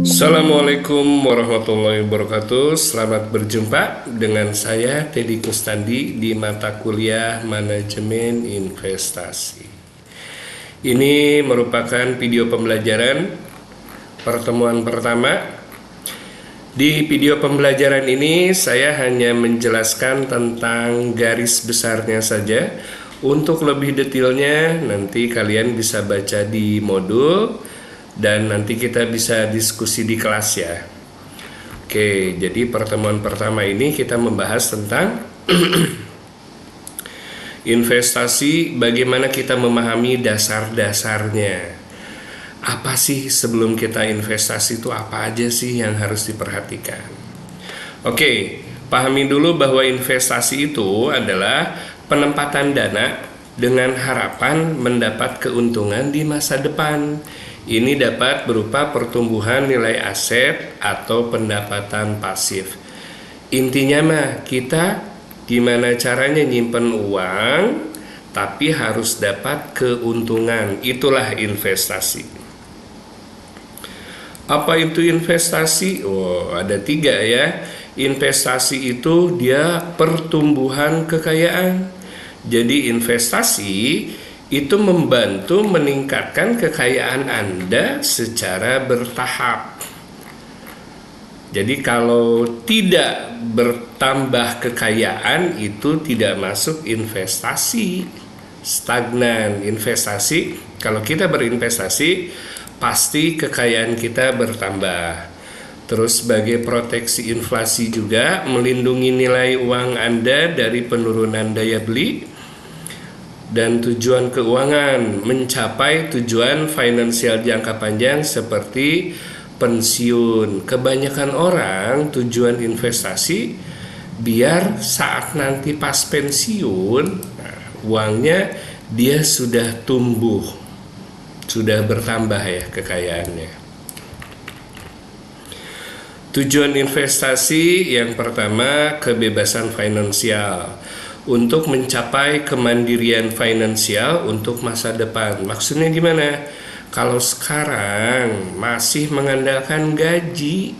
Assalamualaikum warahmatullahi wabarakatuh. Selamat berjumpa dengan saya Teddy Kustandi di mata kuliah Manajemen Investasi. Ini merupakan video pembelajaran pertemuan pertama. Di video pembelajaran ini saya hanya menjelaskan tentang garis besarnya saja. Untuk lebih detailnya nanti kalian bisa baca di modul dan nanti kita bisa diskusi di kelas ya. Oke, jadi pertemuan pertama ini kita membahas tentang investasi, bagaimana kita memahami dasar-dasarnya. Apa sih sebelum kita investasi itu, apa aja sih yang harus diperhatikan? Oke, pahami dulu bahwa investasi itu adalah penempatan dana dengan harapan mendapat keuntungan di masa depan. Ini dapat berupa pertumbuhan nilai aset atau pendapatan pasif. Intinya mah kita gimana caranya nyimpen uang tapi harus dapat keuntungan. Itulah investasi. Apa itu investasi? Oh, ada 3 ya. Investasi itu dia pertumbuhan kekayaan. Jadi investasi itu membantu meningkatkan kekayaan Anda secara bertahap. Jadi kalau tidak bertambah kekayaan itu tidak masuk investasi, stagnan. Investasi, kalau kita berinvestasi pasti kekayaan kita bertambah. Terus sebagai proteksi inflasi juga melindungi nilai uang Anda dari penurunan daya beli. Dan tujuan keuangan mencapai tujuan finansial jangka panjang seperti pensiun. Kebanyakan orang tujuan investasi biar saat nanti pas pensiun, uangnya dia sudah tumbuh, sudah bertambah ya kekayaannya. Tujuan investasi yang pertama kebebasan finansial. Untuk mencapai kemandirian finansial untuk masa depan. Maksudnya gimana? Kalau sekarang masih mengandalkan gaji,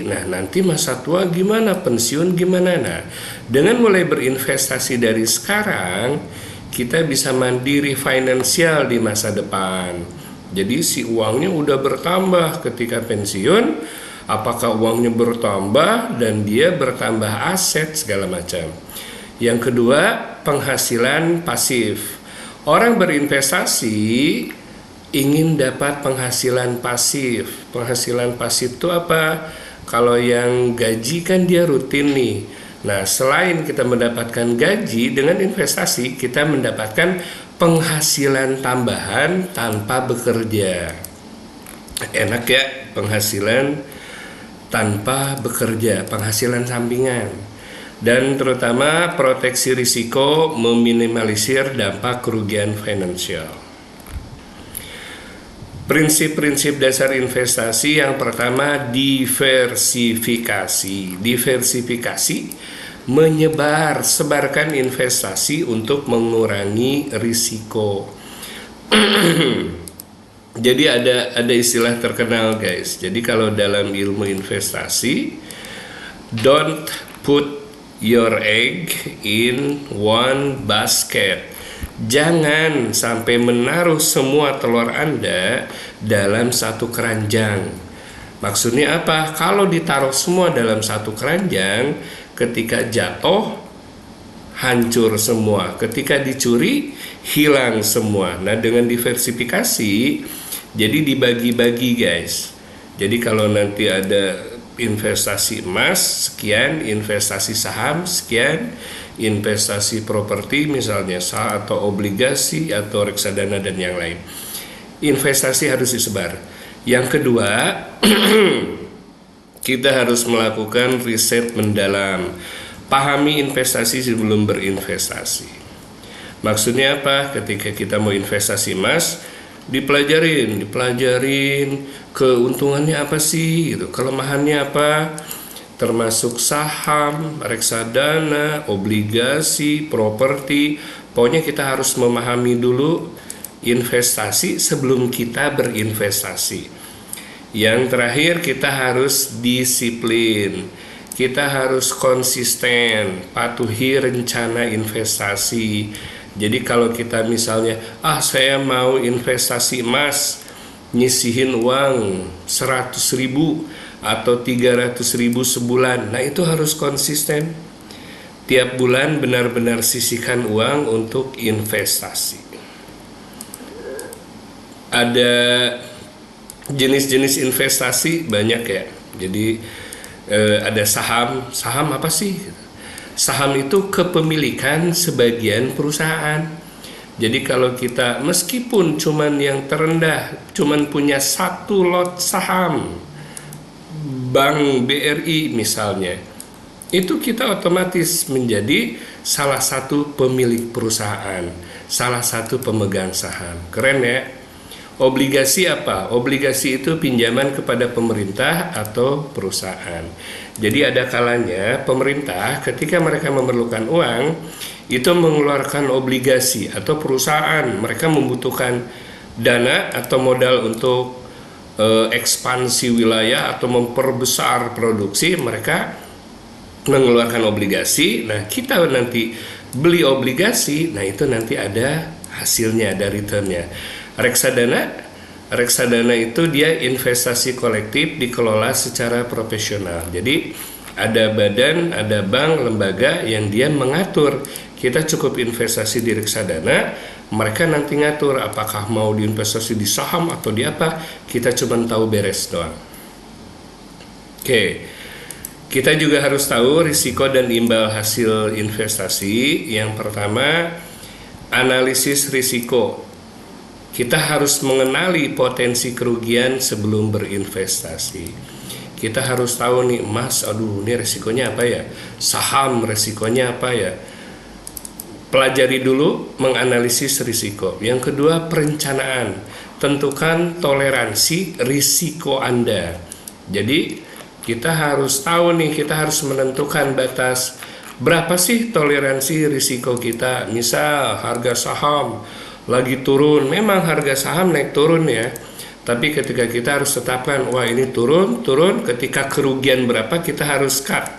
nah nanti masa tua gimana? Pensiun gimana? Nah, dengan mulai berinvestasi dari sekarang, kita bisa mandiri finansial di masa depan. Jadi si uangnya udah bertambah ketika pensiun. Apakah uangnya bertambah dan dia bertambah aset segala macam. Yang kedua, penghasilan pasif. Orang berinvestasi ingin dapat penghasilan pasif. Penghasilan pasif itu apa? Kalau yang gaji kan dia rutin nih. Nah, selain kita mendapatkan gaji, dengan investasi kita mendapatkan penghasilan tambahan tanpa bekerja. Enak ya, penghasilan tanpa bekerja, penghasilan sampingan. Dan terutama proteksi risiko, meminimalisir dampak kerugian finansial. Prinsip-prinsip dasar investasi yang pertama diversifikasi. Diversifikasi sebarkan investasi untuk mengurangi risiko. Jadi ada istilah terkenal guys. Jadi kalau dalam ilmu investasi, don't put your egg in one basket. Jangan sampai menaruh semua telur Anda dalam satu keranjang. Maksudnya apa? Kalau ditaruh semua dalam satu keranjang, ketika jatuh hancur semua, ketika dicuri hilang semua. Nah, dengan diversifikasi jadi dibagi-bagi guys. Jadi kalau nanti ada investasi emas sekian, investasi saham sekian, investasi properti misalnya saham atau obligasi atau reksadana dan yang lain. Investasi harus disebar. Yang kedua, kita harus melakukan riset mendalam. Pahami investasi sebelum berinvestasi. Maksudnya apa? Ketika kita mau investasi emas, dipelajarin keuntungannya apa sih gitu, kelemahannya apa, termasuk saham, reksadana, obligasi, properti. Pokoknya kita harus memahami dulu investasi sebelum kita berinvestasi. Yang terakhir, kita harus disiplin. Kita harus konsisten, patuhi rencana investasi. Jadi kalau kita misalnya, saya mau investasi emas, nyisihin uang 100.000 atau 300.000 sebulan. Nah, itu harus konsisten. Tiap bulan benar-benar sisihkan uang untuk investasi. Ada jenis-jenis investasi banyak ya. Jadi ada saham apa sih? Saham itu kepemilikan sebagian perusahaan. Jadi kalau kita meskipun cuman yang terendah, cuman punya satu lot saham Bank BRI misalnya, itu kita otomatis menjadi salah satu pemilik perusahaan, salah satu pemegang saham. Keren ya? Obligasi apa? Obligasi itu pinjaman kepada pemerintah atau perusahaan. Jadi ada kalanya pemerintah ketika mereka memerlukan uang itu mengeluarkan obligasi, atau perusahaan mereka membutuhkan dana atau modal untuk ekspansi wilayah atau memperbesar produksi, mereka mengeluarkan obligasi. Nah, kita nanti beli obligasi, nah itu nanti ada hasilnya, ada returnnya. Reksadana itu dia investasi kolektif dikelola secara profesional. Jadi ada badan, ada bank, lembaga yang dia mengatur. Kita cukup investasi di reksadana, mereka nanti ngatur apakah mau diinvestasi di saham atau di apa, kita cuma tahu beres doang. Oke. Kita juga harus tahu risiko dan imbal hasil investasi. Yang pertama, analisis risiko. Kita harus mengenali potensi kerugian sebelum berinvestasi. Kita harus tahu nih, emas, ini risikonya apa ya? Saham risikonya apa ya? Pelajari dulu, menganalisis risiko. Yang kedua, perencanaan. Tentukan toleransi risiko Anda. Jadi kita harus tahu nih, kita harus menentukan batas berapa sih toleransi risiko kita. Misal harga saham lagi turun, memang harga saham naik turun ya, tapi ketika kita harus tetapkan, wah ini turun, ketika kerugian berapa kita harus cut,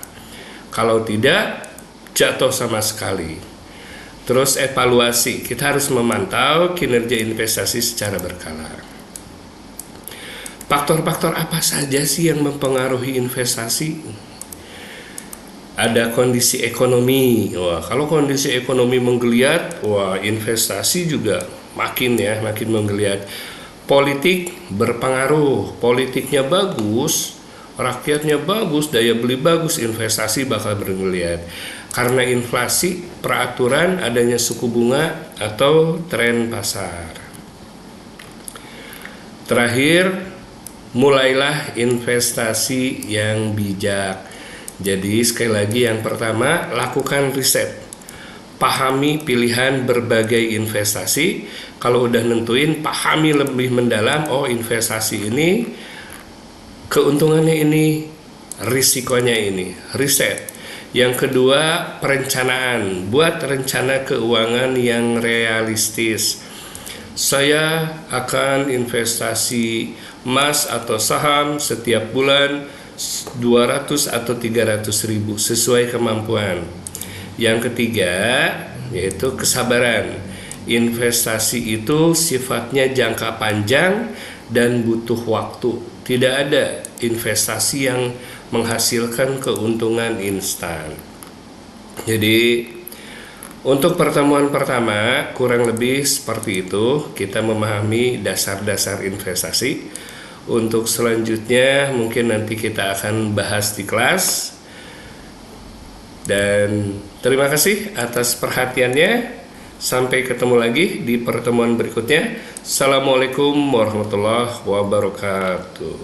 kalau tidak jatuh sama sekali. Terus evaluasi, kita harus memantau kinerja investasi secara berkala. Faktor-faktor apa saja sih yang mempengaruhi investasi? Ada kondisi ekonomi. Wah, kalau kondisi ekonomi menggeliat, wah investasi juga makin menggeliat. Politik berpengaruh. Politiknya bagus, rakyatnya bagus, daya beli bagus, investasi bakal bergeliat. Karena inflasi, peraturan, adanya suku bunga atau tren pasar. Terakhir, mulailah investasi yang bijak. Jadi sekali lagi, yang pertama, lakukan riset. Pahami pilihan berbagai investasi. Kalau udah nentuin, pahami lebih mendalam, investasi ini keuntungannya ini, risikonya ini. Riset. Yang kedua, perencanaan. Buat rencana keuangan yang realistis. Saya akan investasi emas atau saham setiap bulan 200 atau 300 ribu sesuai kemampuan. Yang ketiga, yaitu kesabaran. Investasi itu sifatnya jangka panjang dan butuh waktu. Tidak ada investasi yang menghasilkan keuntungan instan. Jadi untuk pertemuan pertama kurang lebih seperti itu, kita memahami dasar-dasar investasi. Untuk selanjutnya mungkin nanti kita akan bahas di kelas. Dan terima kasih atas perhatiannya. Sampai ketemu lagi di pertemuan berikutnya. Assalamualaikum warahmatullahi wabarakatuh.